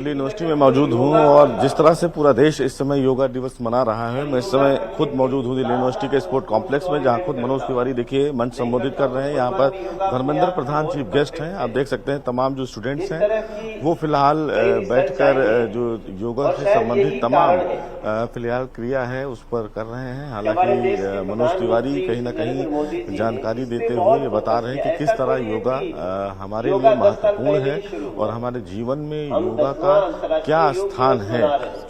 Delhi university में मौजूद हूं और जिस तरह से पूरा देश इस समय योगा दिवस मना रहा है, मैं इस समय खुद मौजूद हूं दिल्ली यूनिवर्सिटी के स्पोर्ट कॉम्प्लेक्स में, जहां खुद मनोज तिवारी देखिए मंच संबोधित कर रहे हैं। यहां पर धर्मेंद्र प्रधान चीफ गेस्ट हैं। आप देख सकते हैं तमाम जो स्टूडेंट्स हैं वो फिलहाल बैठकर जो योगा से संबंधित तमाम फिलहाल क्रिया है उस पर कर रहे हैं। हालांकि मनोज तिवारी कहीं न कहीं जानकारी देते हुए ये बता रहे हैं कि किस तरह योगा हमारे लिए महत्वपूर्ण है और हमारे जीवन में योगा का क्या स्थान है।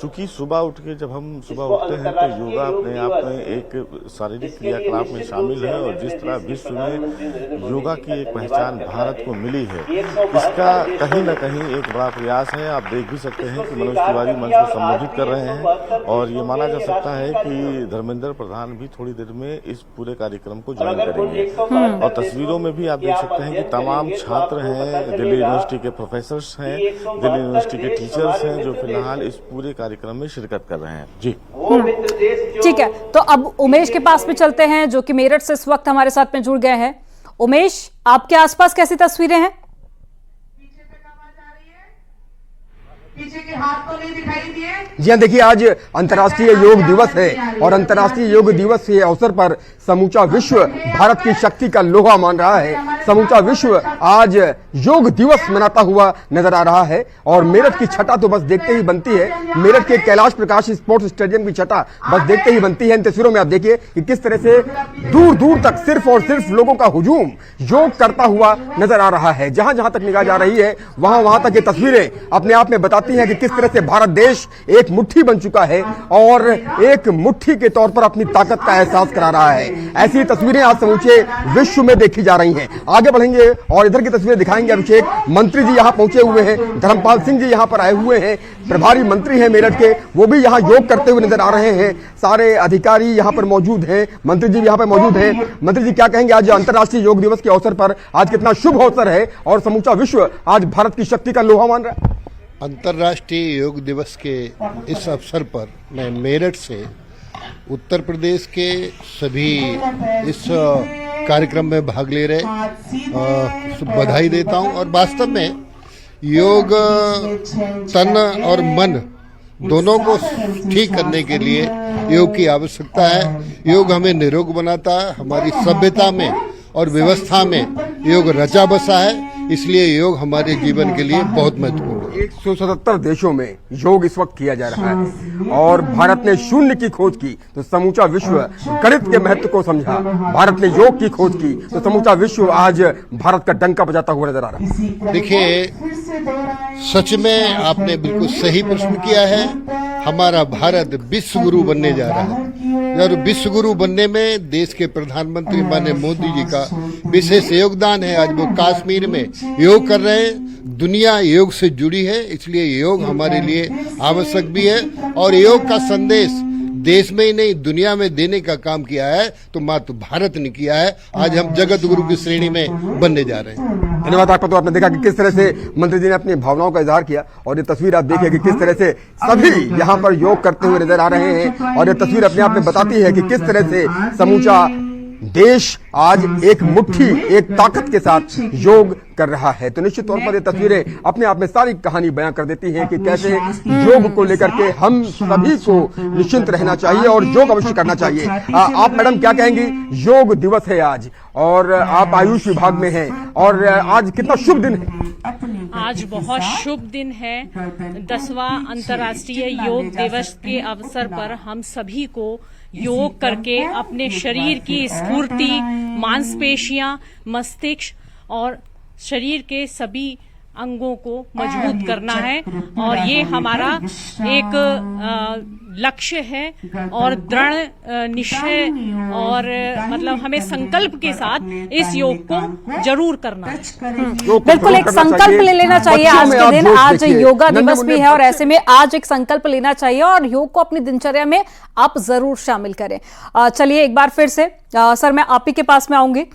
चूंकि सुबह उठ के जब हम सुबह उठते हैं तो योगा अपने आप में एक शारीरिक क्रियाकलाप में शामिल है और जिस तरह विश्व में योगा की एक पहचान भारत को मिली है, इसका कहीं न कहीं एक बड़ा प्रयास है। आप देख भी सकते हैं कि मनोज तिवारी मंच को संबोधित कर रहे हैं और ये माना जा सकता है कि धर्मेंद्र प्रधान भी थोड़ी देर में इस पूरे कार्यक्रम को ज्वाइन करेंगे। और तस्वीरों में भी आप देख सकते हैं कि तमाम छात्र हैं, दिल्ली यूनिवर्सिटी के प्रोफेसर्स हैं, दिल्ली यूनिवर्सिटी के टीचर्स हैं जो फिलहाल इस पूरे कार्यक्रम में शिरकत कर रहे हैं। जी ठीक है, तो अब उमेश के पास में चलते हैं जो कि मेरठ से इस वक्त हमारे साथ में जुड़ गए हैं। उमेश, आपके आसपास कैसी तस्वीरें हैं? पीछे के हाथ तो नहीं दिखाई दिए। जी हाँ, देखिए आज अंतर्राष्ट्रीय योग दिवस है और अंतर्राष्ट्रीय योग दिवस के अवसर पर समूचा विश्व भारत की शक्ति का लोहा मान रहा है। समूचा विश्व आज योग दिवस मनाता हुआ नजर आ रहा है और मेरठ की छटा तो बस देखते ही बनती है। मेरठ के कैलाश प्रकाश स्पोर्ट्स स्टेडियम की छटा बस देखते ही बनती है। इन तस्वीरों में आप देखिए कि किस तरह से दूर दूर तक सिर्फ और सिर्फ लोगों का हुजूम योग करता हुआ नजर आ रहा है। जहां जहां तक निगाह जा रही है वहां वहां तक ये तस्वीरें अपने आप में बताती है कि किस तरह से भारत देश एक मुट्ठी बन चुका है और एक मुट्ठी के तौर पर अपनी ताकत का एहसास करा रहा है। ऐसी तस्वीरें आज समूचे विश्व में देखी जा रही हैं। आगे बढ़ेंगे और इधर की तस्वीरें दिखाएंगे। अभिषेक मंत्री जी यहां पहुंचे हुए हैं, धर्मपाल सिंह जी यहां पर आए हुए हैं, प्रभारी मंत्री हैं मेरठ के, वो भी यहां योग करते हुए नजर आ रहे हैं। सारे अधिकारी यहां पर मौजूद हैं, मंत्री जी यहां पर मौजूद हैं। मंत्री जी, क्या कहेंगे आज अंतर्राष्ट्रीय योग दिवस के अवसर पर? आज कितना शुभ अवसर है और समूचा विश्व आज भारत की शक्ति का लोहा मान रहा है। अंतर्राष्ट्रीय योग दिवस के इस अवसर पर मैं मेरठ से उत्तर प्रदेश के सभी इस कार्यक्रम में भाग ले रहे बधाई देता हूं और वास्तव में योग तन और मन दोनों को ठीक करने के लिए योग की आवश्यकता है। योग हमें निरोग बनाता है, हमारी सभ्यता में और व्यवस्था में योग रचा बसा है, इसलिए योग हमारे जीवन के लिए बहुत महत्वपूर्ण है। 177 देशों में योग इस वक्त किया जा रहा है और भारत ने शून्य की खोज की तो समूचा विश्व गणित के महत्व को समझा। भारत ने योग की खोज की तो समूचा विश्व आज भारत का डंका बजाता हुआ नजर आ रहा है। देखिए, सच में आपने बिल्कुल सही प्रश्न किया है। हमारा भारत विश्व गुरु बनने जा रहा है और विश्व गुरु बनने में देश के प्रधानमंत्री माननीय मोदी जी का विशेष योगदान है। आज वो कश्मीर में योग कर रहे हैं। दुनिया योग से जुड़ी है, इसलिए योग हमारे लिए आवश्यक भी है और योग का संदेश देश में ही नहीं दुनिया में देने का काम किया है तो मात्र भारत ने किया है। आज हम जगत गुरु की श्रेणी में बनने जा रहे हैं। धन्यवाद आपका। तो आपने देखा कि किस तरह से मंत्री जी ने अपनी भावनाओं का इजहार किया और ये तस्वीर आप देखिए कि किस तरह से सभी यहाँ पर योग करते हुए नजर आ रहे हैं और ये तस्वीर अपने आप में बताती है कि किस तरह से समूचा देश आज एक मुट्ठी, एक ताकत के साथ योग कर रहा है। तो निश्चित तौर पर ये तस्वीरें अपने आप में सारी कहानी बयां कर देती हैं कि कैसे योग को लेकर के हम सभी को निश्चिंत रहना चाहिए और योग अवश्य करना चाहिए। आप मैडम क्या कहेंगी? योग दिवस है आज और आप आयुष विभाग में हैं और आज कितना शुभ दिन है। आज बहुत शुभ दिन है। 10वां अंतर्राष्ट्रीय योग दिवस के अवसर पर हम सभी को योग करके अपने शरीर की स्फूर्ति, मांसपेशियां, मस्तिष्क और शरीर के सभी अंगों को मजबूत करना है और ये हमारा एक लक्ष्य है और दृढ़ निश्चय और मतलब हमें संकल्प के साथ इस योग को जरूर करना है। बिल्कुल एक संकल्प ले लेना चाहिए आज के दिन। आज योगा दिवस भी है और ऐसे में आज एक संकल्प लेना चाहिए और योग को अपनी दिनचर्या में आप जरूर शामिल करें। चलिए एक बार फिर से सर मैं आप ही के पास में आऊंगी।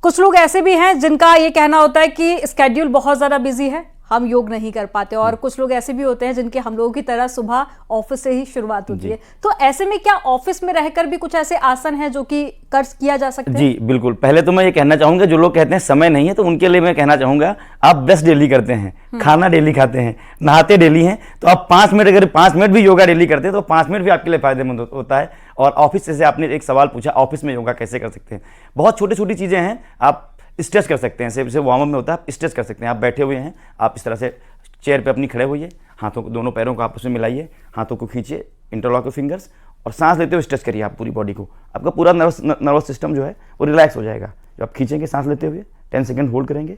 कुछ लोग ऐसे भी हैं जिनका ये कहना होता है कि स्केड्यूल बहुत ज्यादा बिजी है, हम योग नहीं कर पाते, और कुछ लोग ऐसे भी होते हैं जिनके हम लोगों की तरह सुबह ऑफिस से ही शुरुआत होती है। तो ऐसे में क्या ऑफिस में रहकर भी कुछ ऐसे आसन हैं जो कि किया जा सकते हैं? जी बिल्कुल। पहले तो मैं ये कहना चाहूंगा, जो लोग कहते हैं समय नहीं है, तो उनके लिए मैं कहना चाहूंगा आप ब्रश डेली करते हैं, खाना डेली खाते हैं, नहाते डेली हैं, तो आप 5 मिनट, अगर 5 मिनट भी योगा डेली करते हैं तो 5 मिनट भी आपके लिए फायदेमंद होता है। और ऑफिस से आपने एक सवाल पूछा, ऑफिस में योगा कैसे कर सकते हैं? बहुत छोटी छोटी चीजें हैं। आप स्ट्रेच कर सकते हैं, जैसे वार्म अप में होता है, आप स्ट्रेच कर सकते हैं। आप बैठे हुए हैं, आप इस तरह से चेयर पे अपनी खड़े होइए, हाथों को, दोनों पैरों को आपस में मिलाइए, हाथों को खींचिए, इंटरलॉक फिंगर्स, और सांस लेते हुए स्ट्रेच करिए आप पूरी बॉडी को। आपका पूरा नर्वस सिस्टम जो है वो रिलैक्स हो जाएगा। जब आप खींचेंगे सांस लेते हुए 10 सेकंड होल्ड करेंगे,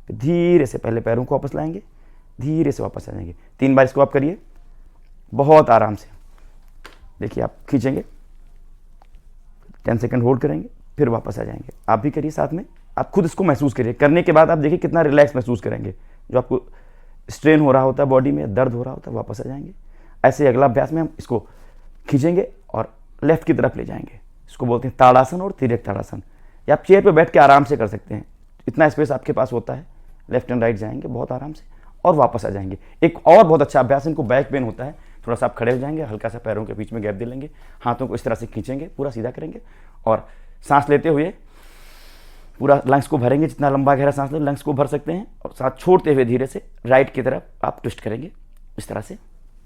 फिर धीरे से पहले पैरों को वापस लाएंगे, धीरे से वापस आ जाएंगे। 3 बार इसको आप करिए बहुत आराम से। देखिए आप खींचेंगे, 10 सेकंड होल्ड करेंगे, फिर वापस आ जाएंगे। आप भी करिए साथ में, आप खुद इसको महसूस करिए। करने के बाद आप देखिए कितना रिलैक्स महसूस करेंगे। जो आपको स्ट्रेन हो रहा होता है बॉडी में, दर्द हो रहा होता है, वापस आ जाएंगे। ऐसे अगला अभ्यास में हम इसको खींचेंगे और लेफ्ट की तरफ ले जाएंगे। इसको बोलते हैं ताड़ासन और तिर्यक ताड़ासन। या आप चेयर पे बैठ के आराम से कर सकते हैं, इतना स्पेस आपके पास होता है। लेफ्ट एंड राइट जाएंगे बहुत आराम से और वापस आ जाएंगे। एक और बहुत अच्छा अभ्यास, इनको बैक पेन होता है, थोड़ा सा आप खड़े हो जाएंगे, हल्का सा पैरों के बीच में गैप दे लेंगे, हाथों को इस तरह से खींचेंगे, पूरा सीधा करेंगे और सांस लेते हुए पूरा लंग्स को भरेंगे। जितना लंबा गहरा सांस ले लंग्स को भर सकते हैं, और सांस छोड़ते हुए धीरे से राइट की तरफ आप ट्विस्ट करेंगे इस तरह से।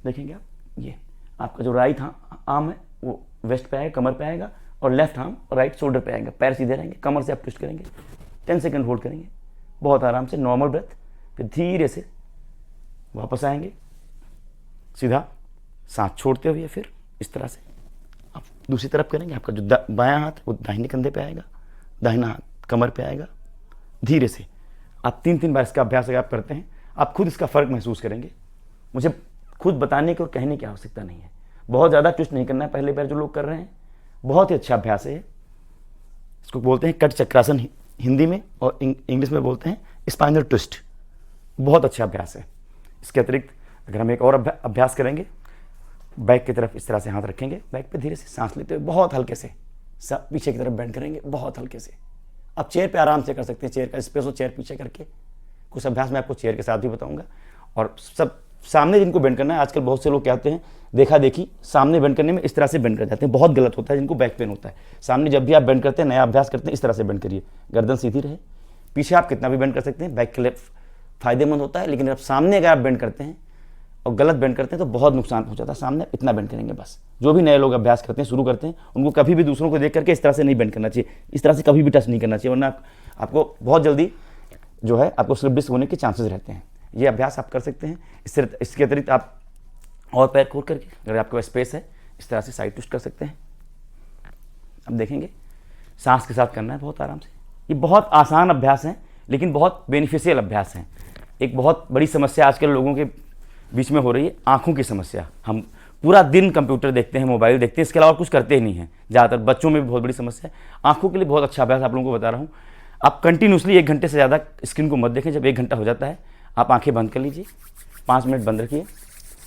देखेंगे आप, ये आपका जो राइट आर्म है वो वेस्ट पे आएगा, कमर पे आएगा, और लेफ्ट आर्म राइट शोल्डर पे आएगा। पैर सीधे रहेंगे, कमर से आप ट्विस्ट करेंगे, 10 सेकंड होल्ड करेंगे बहुत आराम से, नॉर्मल ब्रेथ। फिर धीरे से वापस आएंगे, सीधा सांस छोड़ते हुए फिर इस तरह से आप दूसरी तरफ करेंगे। आपका जो बायां हाथ वो दाहिने कंधे पे आएगा, दाहिना हाथ कमर पे आएगा। धीरे से आप 3-3 बार इसका अभ्यास अगर आप करते हैं, आप खुद इसका फर्क महसूस करेंगे। मुझे खुद बताने की और कहने की आवश्यकता नहीं है, बहुत ज़्यादा ट्विस्ट नहीं करना है। पहले बार जो लोग कर रहे हैं, बहुत ही अच्छा अभ्यास है। इसको बोलते हैं कट चक्रासन हिंदी में, और इंग्लिश में बोलते हैं स्पाइनल ट्विस्ट। बहुत अच्छा अभ्यास है। इसके अतिरिक्त अगर हम एक और अभ्यास करेंगे, बैक की तरफ इस तरह से हाथ रखेंगे, बैक पे धीरे से सांस लेते हुए बहुत हल्के से सब पीछे की तरफ बेंड करेंगे बहुत हल्के से। आप चेयर पे आराम से कर सकते हैं, चेयर का स्पेस हो, चेयर पीछे करके। कुछ अभ्यास मैं आपको चेयर के साथ भी बताऊंगा। और सब सामने जिनको बेंड करना है, आजकल बहुत से लोग कहते हैं देखा देखी सामने बेंड करने में इस तरह से बेंड कर जाते हैं, बहुत गलत होता है, जिनको बैक पेन होता है। सामने जब भी आप बेंड करते हैं, नया अभ्यास करते हैं, इस तरह से बेंड करिए, गर्दन सीधी रहे। पीछे आप कितना भी बेंड कर सकते हैं, बैक के लिए फायदेमंद होता है। लेकिन अब सामने अगर आप बेंड करते हैं और गलत बेंड करते हैं तो बहुत नुकसान हो जाता है। सामने इतना बेंड करेंगे बस। जो भी नए लोग अभ्यास करते हैं, शुरू करते हैं, उनको कभी भी दूसरों को देख करके इस तरह से नहीं बेंड करना चाहिए, इस तरह से कभी भी टच नहीं करना चाहिए, वरना आपको बहुत जल्दी जो है आपको स्लिप डिस्क होने के चांसेस रहते हैं। ये अभ्यास आप कर सकते हैं। इसके अतिरिक्त आप और पैर खोल करके, अगर आपके पास स्पेस है, इस तरह से साइड ट्विस्ट कर सकते हैं। अब देखेंगे सांस के साथ करना है बहुत आराम से। ये बहुत आसान अभ्यास है, लेकिन बहुत बेनिफिशियल अभ्यास है। एक बहुत बड़ी समस्या आजकल लोगों के बीच में हो रही है, आंखों की समस्या। हम पूरा दिन कंप्यूटर देखते हैं, मोबाइल देखते हैं, इसके अलावा कुछ करते ही नहीं हैं। ज़्यादातर बच्चों में भी बहुत बड़ी समस्या है। आंखों के लिए बहुत अच्छा अभ्यास आप लोगों को बता रहा हूँ। आप कंटिन्यूसली 1 घंटे से ज़्यादा स्क्रीन को मत देखें। जब 1 घंटा हो जाता है, आप आंखें बंद कर लीजिए, 5 मिनट बंद रखिए,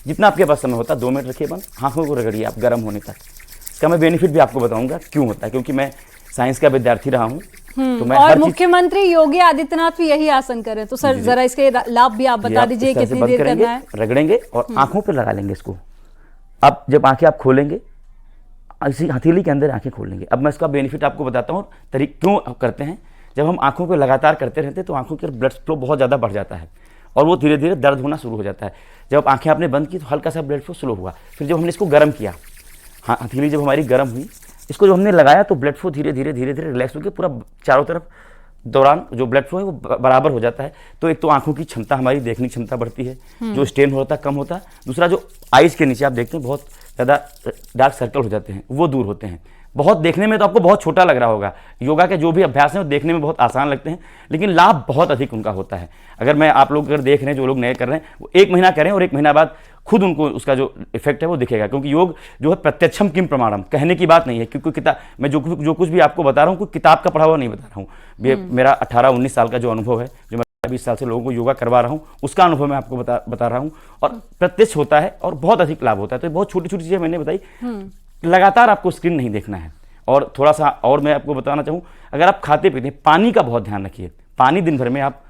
जितना आपके पास समय होता है 2 मिनट रखिए बंद, आंखों को रगड़िए आप गर्म होने तक। इसका मैं बेनिफिट भी आपको बताऊंगा क्यों होता है, क्योंकि मैं साइंस का विद्यार्थी रहा हूँ। तो मैं और मुख्यमंत्री योगी आदित्यनाथ भी यही आसन करें, तो सर जरा इसके लाभ भी आप बता दीजिए, कितनी देर करना है? रगड़ेंगे और आंखों पे लगा लेंगे इसको। अब जब आंखें आप खोलेंगे, ऐसी हथेली के अंदर आंखें खोल लेंगे। अब मैं इसका बेनिफिट आपको बताता हूँ, क्यों करते हैं। जब हम आंखों पे लगातार करते रहते हैं तो आंखों के ब्लड फ्लो बहुत ज़्यादा बढ़ जाता है और वो धीरे धीरे दर्द होना शुरू हो जाता है। जब आंखें आपने बंद की तो हल्का सा ब्लड फ्लो स्लो हुआ। फिर जब हमने इसको गर्म किया, हाँ, हथेली जब हमारी गर्म हुई, इसको जब हमने लगाया तो ब्लड फ्लो धीरे धीरे रिलैक्स होकर पूरा चारों तरफ दौरान जो ब्लड फ्लो है वो बराबर हो जाता है। तो एक तो आंखों की क्षमता, हमारी देखने की क्षमता बढ़ती है, जो स्ट्रेन होता है कम होता है। दूसरा, जो आइज के नीचे आप देखते हैं बहुत ज़्यादा डार्क सर्कल हो जाते हैं, वो दूर होते हैं। बहुत देखने में तो आपको बहुत छोटा लग रहा होगा, योगा के जो भी अभ्यास हैं वो देखने में बहुत आसान लगते हैं, लेकिन लाभ बहुत अधिक उनका होता है। अगर मैं आप लोग अगर देख रहे हैं, जो लोग नए कर रहे हैं, वो 1 महीना करें और 1 महीना बाद खुद उनको उसका जो इफेक्ट है वो दिखेगा। क्योंकि योग जो है प्रत्यक्षम किम प्रमाणम, कहने की बात नहीं है। क्योंकि किताब, मैं जो कुछ भी आपको बता रहा हूँ, कोई किताब का पढ़ा हुआ नहीं बता रहा हूँ। मेरा 18-19 साल का जो अनुभव है, जो मैं 20 साल से लोगों को योगा करवा रहा हूँ, उसका अनुभव मैं आपको बता रहा हूँ, और प्रत्यक्ष होता है और बहुत अधिक लाभ होता है। तो बहुत छोटी छोटी चीज़ें मैंने बताई। लगातार आपको स्क्रीन नहीं देखना है। और थोड़ा सा और मैं आपको बताना चाहूँ, अगर आप खाते पीते हैं, पानी का बहुत ध्यान रखिए। पानी दिन भर में आप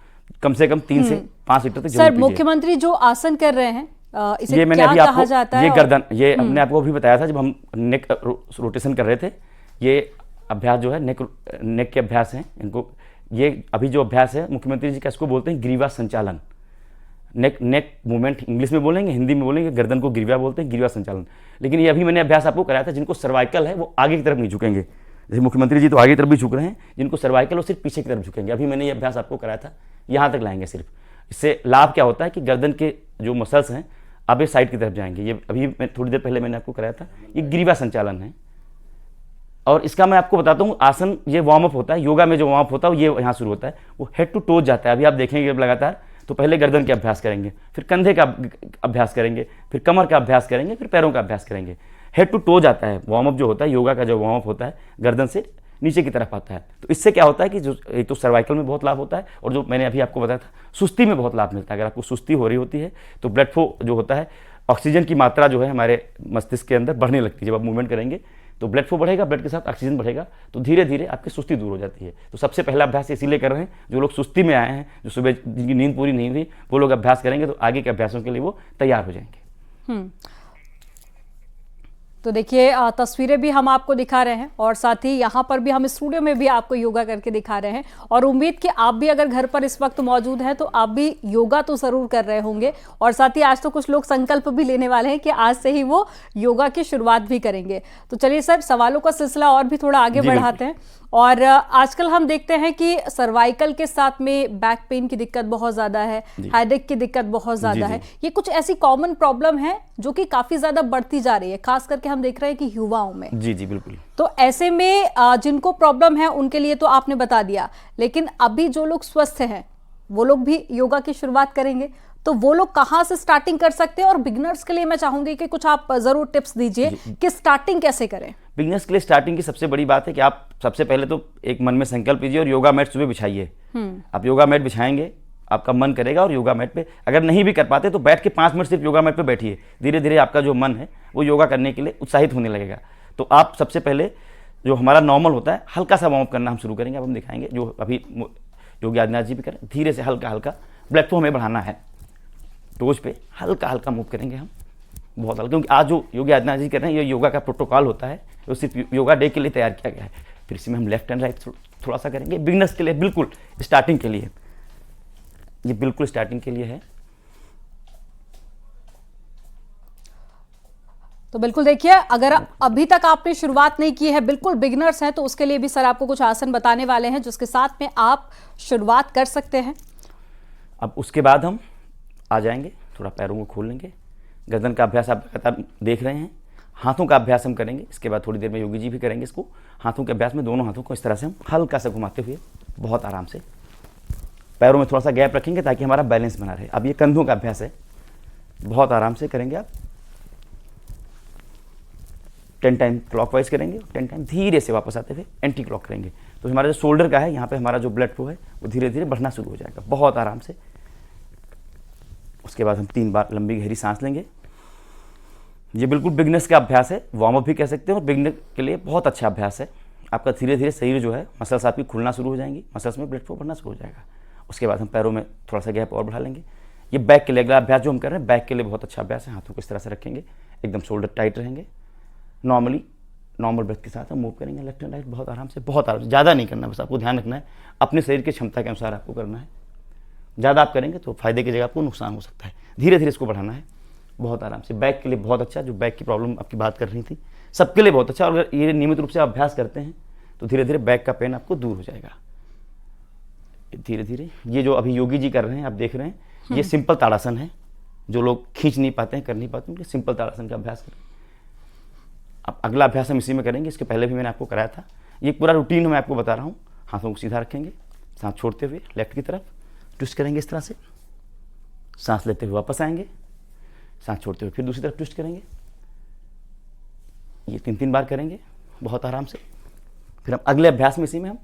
कम से कम 3 से 5 लीटर तक जरूर सर पीजिए। मुख्यमंत्री जो आसन कर रहे हैं इसे ये मैंने क्या अभी कहा आपको जाता है? ये और- गर्दन, ये हमने आपको अभी बताया था जब हम नेक रोटेशन कर रहे थे। ये अभ्यास जो है नेक के अभ्यास हैं इनको। ये अभी जो अभ्यास है मुख्यमंत्री जी का, इसको बोलते हैं ग्रीवा संचालन। नेक मूवमेंट इंग्लिश में बोलेंगे, हिंदी में बोलेंगे, गर्दन को ग्रीवा बोलते हैं, ग्रीवा संचालन। लेकिन ये अभी मैंने अभ्यास आपको कराया था, जिनको सर्वाइकल है वो आगे की तरफ नहीं झुकेंगे। जैसे मुख्यमंत्री जी तो आगे की तरफ भी झुक रहे हैं, जिनको सर्वाइकल वो सिर्फ पीछे की तरफ झुकेंगे। अभी मैंने ये अभ्यास आपको कराया था, यहाँ तक लाएंगे सिर्फ। इससे लाभ क्या होता है कि गर्दन के जो मसल्स हैं अब ये साइड की तरफ जाएंगे। ये अभी थोड़ी देर पहले मैंने आपको कराया था, ये ग्रीवा संचालन है। और इसका मैं आपको बताता हूँ आसन, ये वार्म अप होता है योगा में, जो वार्म अप होता है ये यहाँ शुरू होता है, वो हेड टू टोज जाता है। अभी आप देखेंगे लगातार, तो पहले गर्दन के अभ्यास करेंगे, फिर कंधे का अभ्यास करेंगे, फिर कमर का अभ्यास करेंगे, फिर पैरों का अभ्यास करेंगे। हेड टू टोज आता है वार्म अप जो होता है, योगा का जो वार्म अप होता है गर्दन से नीचे की तरफ आता है। तो इससे क्या होता है कि जो एक तो सर्वाइकल में बहुत लाभ होता है, और जो मैंने अभी आपको बताया था सुस्ती में बहुत लाभ मिलता है। अगर आपको सुस्ती हो रही होती है तो ब्लड फ्लो जो होता है, ऑक्सीजन की मात्रा जो है हमारे मस्तिष्क के अंदर बढ़ने लगती है। जब आप मूवमेंट करेंगे तो ब्लड फ्लो बढ़ेगा, ब्लड के साथ ऑक्सीजन बढ़ेगा, तो धीरे धीरे आपकी सुस्ती दूर हो जाती है। तो सबसे पहला अभ्यास इसीलिए कर रहे हैं, जो लोग सुस्ती में आए हैं, जो सुबह जिनकी नींद पूरी नहीं हुई, वो लोग अभ्यास करेंगे तो आगे के अभ्यासों के लिए वो तैयार हो जाएंगे। तो देखिए तस्वीरें भी हम आपको दिखा रहे हैं और साथ ही यहाँ पर भी हम स्टूडियो में भी आपको योगा करके दिखा रहे हैं। और उम्मीद कि आप भी अगर घर पर इस वक्त मौजूद हैं तो आप भी योगा तो ज़रूर कर रहे होंगे। और साथ ही आज तो कुछ लोग संकल्प भी लेने वाले हैं कि आज से ही वो योगा की शुरुआत भी करेंगे। तो चलिए सर, सवालों का सिलसिला और भी थोड़ा आगे बढ़ाते हैं। और आजकल हम देखते हैं कि सर्वाइकल के साथ में बैक पेन की दिक्कत बहुत ज़्यादा है, हेडेक की दिक्कत बहुत ज़्यादा है। ये कुछ ऐसी कॉमन प्रॉब्लम है जो कि काफ़ी ज़्यादा बढ़ती जा रही है, खास करके हम देख रहे हैं कि युवाओं में। जी जी बिल्कुल। तो ऐसे में जिनको प्रॉब्लम है उनके लिए तो आपने बता दिया, लेकिन अभी जो लोग स्वस्थ हैं वो लोग भी योगा की शुरुआत करेंगे, तो वो लोग कहाँ से स्टार्टिंग कर सकते हैं? और बिगनर्स के लिए मैं चाहूंगी कि कुछ आप जरूर टिप्स दीजिए कि स्टार्टिंग कैसे करें। बिगनर्स के लिए स्टार्टिंग की सबसे बड़ी बात है कि आप सबसे पहले तो एक मन में संकल्प लीजिए और योगा मैट सुबह बिछाइए। आप योगा मैट बिछाएंगे, आपका मन करेगा, और योगा मैट पे अगर नहीं भी कर पाते तो बैठ के 5 मिनट सिर्फ योगा मैट पे बैठिए। धीरे धीरे आपका जो मन है वो योगा करने के लिए उत्साहित होने लगेगा। तो आप सबसे पहले जो हमारा नॉर्मल होता है हल्का सा वार्म अप करना हम शुरू करेंगे। अब हम दिखाएंगे, जो अभी योगी आदित्यनाथ जी भी करें, धीरे से हल्का हल्का ब्लड फ्लो हमें बढ़ाना है। टोज पे हल्का हल्का मूव करेंगे हम, बहुत हल्का, क्योंकि आज जो योगी आदित्यनाथ जी कर रहे हैं ये योगा का प्रोटोकॉल होता है, वो सिर्फ योगा डे के लिए तैयार किया गया है। फिर इसी में हम लेफ्ट एंड राइट थोड़ा सा करेंगे। बिगनर्स के लिए बिल्कुल स्टार्टिंग के लिए, ये बिल्कुल स्टार्टिंग के लिए है। तो बिल्कुल देखिए, अगर अभी तक आपने शुरुआत नहीं की है, बिल्कुल बिगिनर्स हैं, तो उसके लिए भी सर आपको कुछ आसन बताने वाले हैं जिसके साथ में आप शुरुआत कर सकते हैं। अब उसके बाद हम आ जाएंगे, थोड़ा पैरों को खोल लेंगे। गर्दन का अभ्यास आप लगातार देख रहे हैं। हाथों का अभ्यास हम करेंगे, इसके बाद थोड़ी देर में योगी जी भी करेंगे इसको। हाथों के अभ्यास में दोनों हाथों को इस तरह से हम हल्का सा घुमाते हुए बहुत आराम से पैरों में थोड़ा सा गैप रखेंगे ताकि हमारा बैलेंस बना रहे। अब ये कंधों का अभ्यास है, बहुत आराम से करेंगे आप। 10 टाइम क्लॉकवाइज करेंगे, 10 टाइम धीरे से वापस आते हुए एंटी क्लॉक करेंगे। तो हमारा जो शोल्डर का है, यहाँ पे हमारा जो ब्लड फ्लो है वो धीरे धीरे बढ़ना शुरू हो जाएगा, बहुत आराम से। उसके बाद हम 3 बार लंबी गहरी सांस लेंगे। ये बिल्कुल बिगनर्स का अभ्यास है, वार्म अप भी कह सकते हैं, और बिगनर के लिए बहुत अच्छा अभ्यास है। आपका धीरे धीरे शरीर जो है, मसल्स आपकी खुलना शुरू हो जाएंगी, मसल्स में ब्लड फ्लो बढ़ना शुरू हो जाएगा। उसके बाद हम पैरों में थोड़ा सा गैप और बढ़ा लेंगे। ये बैक के लिए अगला अभ्यास जो हम कर रहे हैं, बैक के लिए बहुत अच्छा अभ्यास है। हाथों को इस तरह से रखेंगे, एकदम शोल्डर टाइट रहेंगे। नॉर्मल ब्रेथ के साथ हम मूव करेंगे लेफ्ट एंड राइट, बहुत आराम से, बहुत आराम से। ज़्यादा नहीं करना, बस आपको ध्यान रखना है अपने शरीर की क्षमता के अनुसार आपको करना है। ज़्यादा आप करेंगे तो फायदे की जगह आपको नुकसान हो सकता है। धीरे धीरे इसको बढ़ाना है, बहुत आराम से। बैक के लिए बहुत अच्छा, जो बैक की प्रॉब्लम आपकी बात कर रही थी, सबके लिए बहुत अच्छा। और अगर ये नियमित रूप से अभ्यास करते हैं तो धीरे धीरे बैक का पेन आपको दूर हो जाएगा। धीरे धीरे ये जो अभी योगी जी कर रहे हैं, आप देख रहे हैं, ये सिंपल ताड़ासन है। जो लोग खींच नहीं पाते हैं, कर नहीं पाते, उनके सिंपल ताड़ासन का अभ्यास करें। अब अगला अभ्यास हम इसी में करेंगे, इसके पहले भी मैंने आपको कराया था। ये पूरा रूटीन मैं आपको बता रहा हूँ। हाथों को सीधा रखेंगे, सांस छोड़ते हुए लेफ्ट की तरफ ट्विस्ट करेंगे इस तरह से। सांस लेते हुए वापस आएंगे, सांस छोड़ते हुए फिर दूसरी तरफ ट्विस्ट करेंगे। ये 3-3 बार करेंगे बहुत आराम से। फिर हम अगले अभ्यास में इसी में हम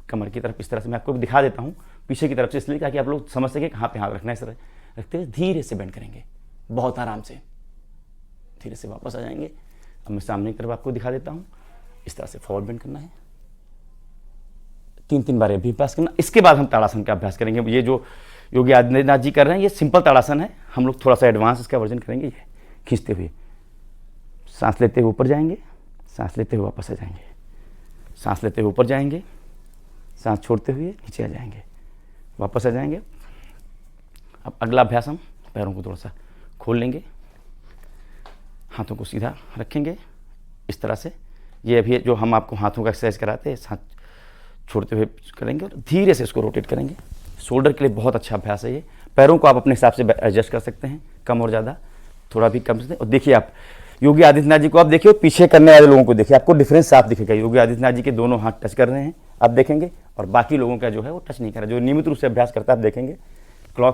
कमर की तरफ इस तरह से, मैं आपको दिखा देता हूँ पीछे की तरफ से, इसलिए ताकि आप लोग समझ सके कहाँ पे हाथ रखना है। इस तरह रखते हुए धीरे से बेंड करेंगे, बहुत आराम से। धीरे से वापस आ जाएंगे। अब मैं सामने की तरफ आपको दिखा देता हूँ। इस तरह से फॉरवर्ड बेंड करना है, 3 बार ये भी अभ्यास करना। इसके बाद हम ताड़ासन का अभ्यास करेंगे। ये जो योगी आदित्यनाथ जी कर रहे हैं ये सिंपल ताड़ासन है, हम लोग थोड़ा सा एडवांस इसका वर्जन करेंगे। ये खींचते हुए सांस लेते हुए ऊपर जाएंगे, सांस लेते हुए वापस आ जाएंगे, सांस लेते हुए ऊपर जाएंगे, सांस छोड़ते हुए नीचे आ जाएंगे, वापस आ जाएंगे। अब अगला अभ्यास हम पैरों को थोड़ा सा खोल लेंगे, हाथों को सीधा रखेंगे इस तरह से। ये अभी जो हम आपको हाथों का एक्सरसाइज कराते हैं, हाथ छोड़ते हुए करेंगे और धीरे से इसको रोटेट करेंगे। शोल्डर के लिए बहुत अच्छा अभ्यास है ये। पैरों को आप अपने हिसाब से एडजस्ट कर सकते हैं, कम और ज़्यादा, थोड़ा भी कम से। और देखिए आप योगी आदित्यनाथ जी को आप देखिए, पीछे करने वाले लोगों को देखिए, आपको डिफरेंस साफ दिखेगा। योगी आदित्यनाथ जी के दोनों हाथ टच कर रहे हैं आप देखेंगे, और बाकी लोगों का जो है वो टच नहीं कर रहा। जो नियमित रूप से अभ्यास करता है आप देखेंगे